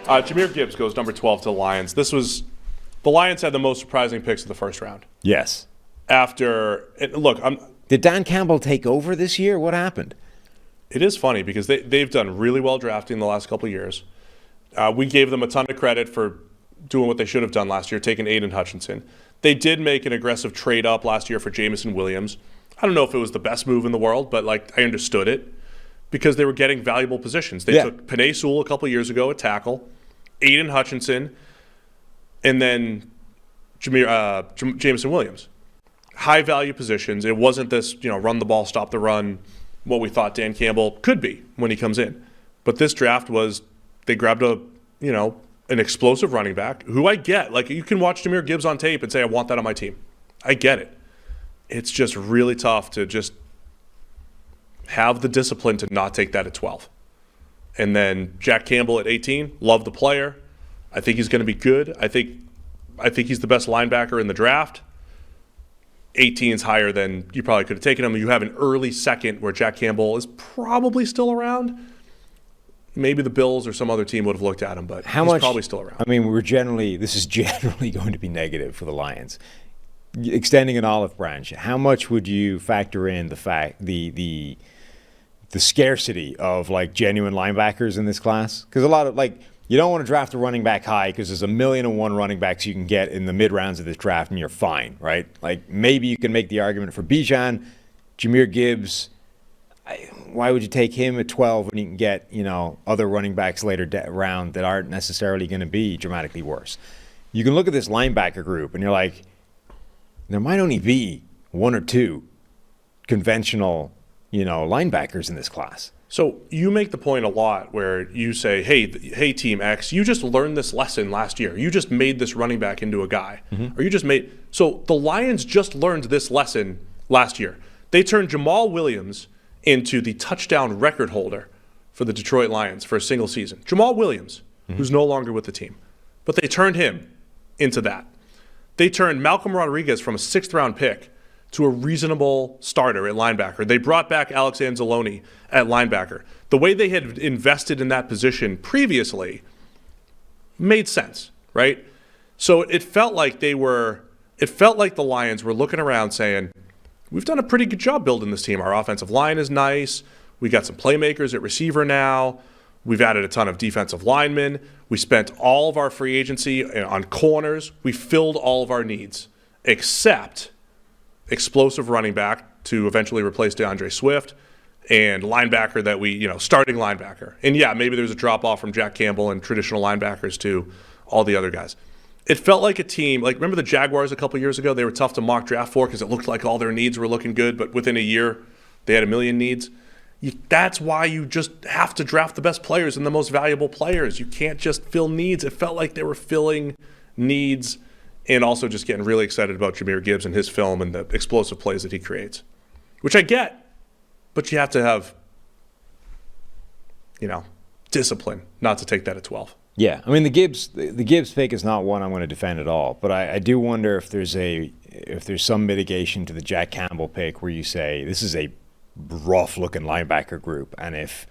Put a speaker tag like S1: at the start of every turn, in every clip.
S1: Jahmyr Gibbs goes number 12 to the Lions. The Lions had the most surprising picks of the first round.
S2: Yes.
S1: Did
S2: Dan Campbell take over this year? What happened?
S1: It is funny because they've done really well drafting the last couple of years. We gave them a ton of credit for doing what they should have done last year, taking Aiden Hutchinson. They did make an aggressive trade up last year for Jamison Williams. I don't know if it was the best move in the world, but I understood it because they were getting valuable positions. They took Penei Sewell a couple of years ago at tackle, Aiden Hutchinson, and then Jamison Williams. High value positions. It wasn't this, run the ball, stop the run, what we thought Dan Campbell could be when he comes in. But this draft was, they grabbed an explosive running back who I get. You can watch Jahmyr Gibbs on tape and say, I want that on my team. I get it. It's just really tough to just have the discipline to not take that at 12. And then Jack Campbell at 18, love the player. I think he's going to be good. I think he's the best linebacker in the draft. 18 is higher than you probably could have taken him. You have an early second where Jack Campbell is probably still around. Maybe the Bills or some other team would have looked at him, but he's probably still around.
S2: I mean, this is generally going to be negative for the Lions. Extending an olive branch, how much would you factor in the fact the scarcity of genuine linebackers in this class? Because a lot of you don't want to draft a running back high because there's 1,000,001 running backs you can get in the mid rounds of this draft and you're fine, right? Maybe you can make the argument for Bijan, Jahmyr Gibbs. Why would you take him at 12 when you can get other running backs later round that aren't necessarily going to be dramatically worse? You can look at this linebacker group and you're like, there might only be one or two conventional, linebackers in this class.
S1: So you make the point a lot where you say, hey, Team X, you just learned this lesson last year. You just made this running back into a guy. Mm-hmm. Or so the Lions just learned this lesson last year. They turned Jamal Williams into the touchdown record holder for the Detroit Lions for a single season. Jamal Williams, who's no longer with the team. But they turned him into that. They turned Malcolm Rodriguez from a 6th-round pick to a reasonable starter at linebacker. They brought back Alex Anzalone at linebacker. The way they had invested in that position previously made sense, right? So it felt like the Lions were looking around saying, we've done a pretty good job building this team. Our offensive line is nice. We got some playmakers at receiver now. We've added a ton of defensive linemen. We spent all of our free agency on corners. We filled all of our needs, except explosive running back to eventually replace DeAndre Swift and linebacker that starting linebacker. And maybe there's a drop-off from Jack Campbell and traditional linebackers to all the other guys. It felt like a team, remember the Jaguars a couple years ago? They were tough to mock draft for because it looked like all their needs were looking good, but within a year, they had 1 million needs. That's why you just have to draft the best players and the most valuable players. You can't just fill needs. It felt like they were filling needs and also just getting really excited about Jahmyr Gibbs and his film and the explosive plays that he creates, which I get, but you have to have, discipline not to take that at 12.
S2: Yeah, I mean the Gibbs pick is not one I'm going to defend at all, but I do wonder if there's some mitigation to the Jack Campbell pick where you say this is a rough-looking linebacker group, and if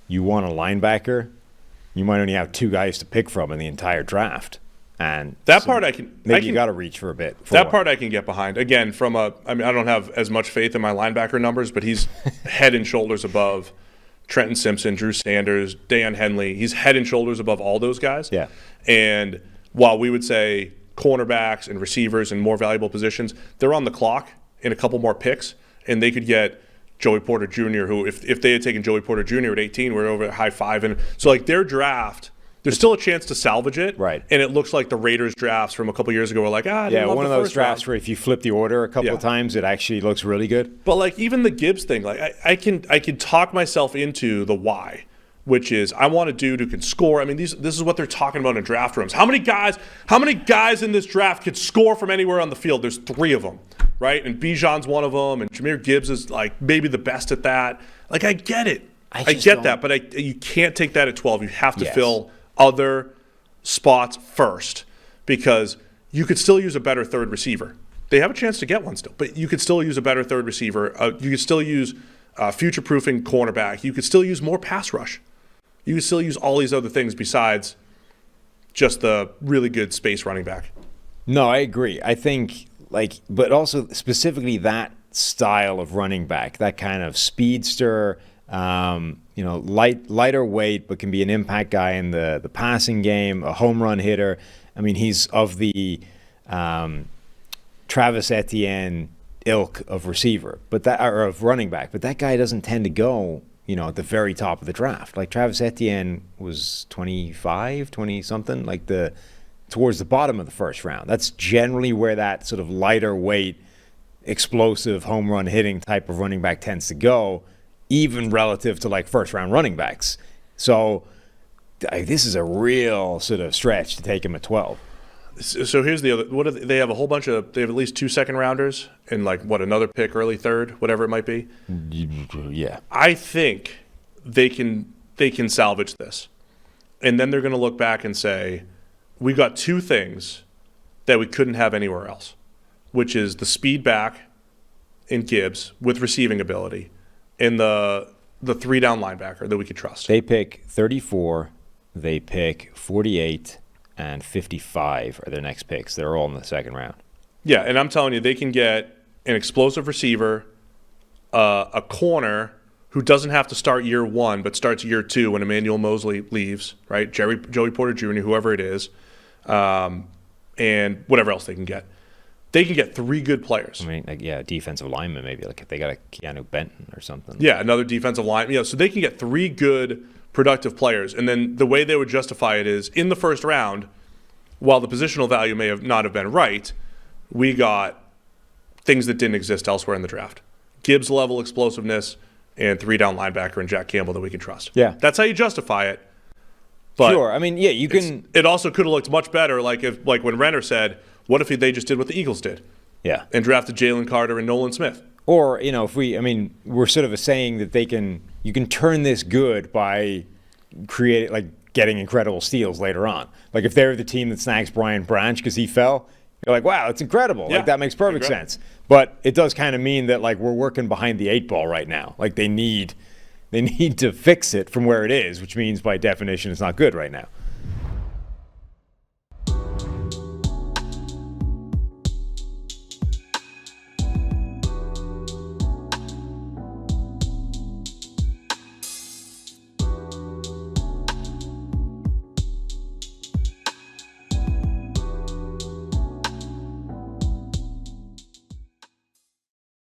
S2: you want a linebacker, you might only have 2 guys to pick from in the entire draft. And
S1: that part you
S2: got to reach for a bit.
S1: Part I can get behind. Again, I don't have as much faith in my linebacker numbers, but he's head and shoulders above Trenton Simpson, Drew Sanders, Dan Henley. He's head and shoulders above all those guys.
S2: Yeah.
S1: And while we would say cornerbacks and receivers and more valuable positions, they're on the clock in a couple more picks, and they could get Joey Porter Jr., who if they had taken Joey Porter Jr. at 18, we're over at high 5. And so their draft, there's still a chance to salvage it.
S2: Right.
S1: And it looks like the Raiders drafts from a couple years ago were one
S2: of those drafts where if you flip the order a couple of times, it actually looks really good.
S1: But even the Gibbs thing, I can talk myself into the why, which is I want a dude who can score. I mean, this is what they're talking about in draft rooms. How many guys in this draft could score from anywhere on the field? There's 3 of them, right? And Bijan's one of them, and Jahmyr Gibbs is maybe the best at that. I get it. I get that, but you can't take that at 12. You have to fill other spots first because you could still use a better third receiver. They have a chance to get one still, but you could still use a better third receiver. You could still use future-proofing cornerback. You could still use more pass rush. You could still use all these other things besides just the really good space running back.
S2: No, I agree. I think, but also specifically that style of running back, that kind of speedster, lighter weight, but can be an impact guy in the passing game, a home run hitter. I mean, he's of the Travis Etienne ilk of receiver, or of running back. But that guy doesn't tend to go, at the very top of the draft. Like Travis Etienne was 25, 20 something, towards the bottom of the first round. That's generally where that sort of lighter weight, explosive home run hitting type of running back tends to go, even relative to first round running backs. So this is a real sort of stretch to take him at 12.
S1: So here's the other. They have a whole bunch of. They have at least 2 second rounders and another pick, early third, whatever it might be.
S2: Yeah.
S1: I think they can salvage this, and then they're going to look back and say, we got 2 things that we couldn't have anywhere else, which is the speed back in Gibbs with receiving ability, and the 3-down linebacker that we could trust.
S2: They pick 34. They pick 48. And 55 are their next picks. They're all in the second round.
S1: Yeah, and I'm telling you, they can get an explosive receiver, a corner who doesn't have to start year 1 but starts year 2 when Emmanuel Mosley leaves, right? Joey Porter Jr., whoever it is, and whatever else they can get. They can get 3 good players.
S2: I mean, defensive lineman maybe. If they got a Keanu Benton or something.
S1: Yeah, another defensive line. So they can get 3 good productive players. And then the way they would justify it is in the first round, while the positional value may not have been right, we got things that didn't exist elsewhere in the draft. Gibbs level explosiveness and 3-down linebacker and Jack Campbell that we can trust.
S2: Yeah.
S1: That's how you justify it. But
S2: sure. I mean, you can.
S1: It also could have looked much better, like when Renner said, what if they just did what the Eagles did?
S2: Yeah.
S1: And drafted Jalen Carter and Nolan Smith.
S2: Or, we're sort of saying that you can turn this good by getting incredible steals later on. If they're the team that snags Brian Branch because he fell, you're like, wow, it's incredible.
S1: Yeah.
S2: That makes perfect sense. But it does kind of mean that we're working behind the 8 ball right now. They need to fix it from where it is, which means by definition it's not good right now.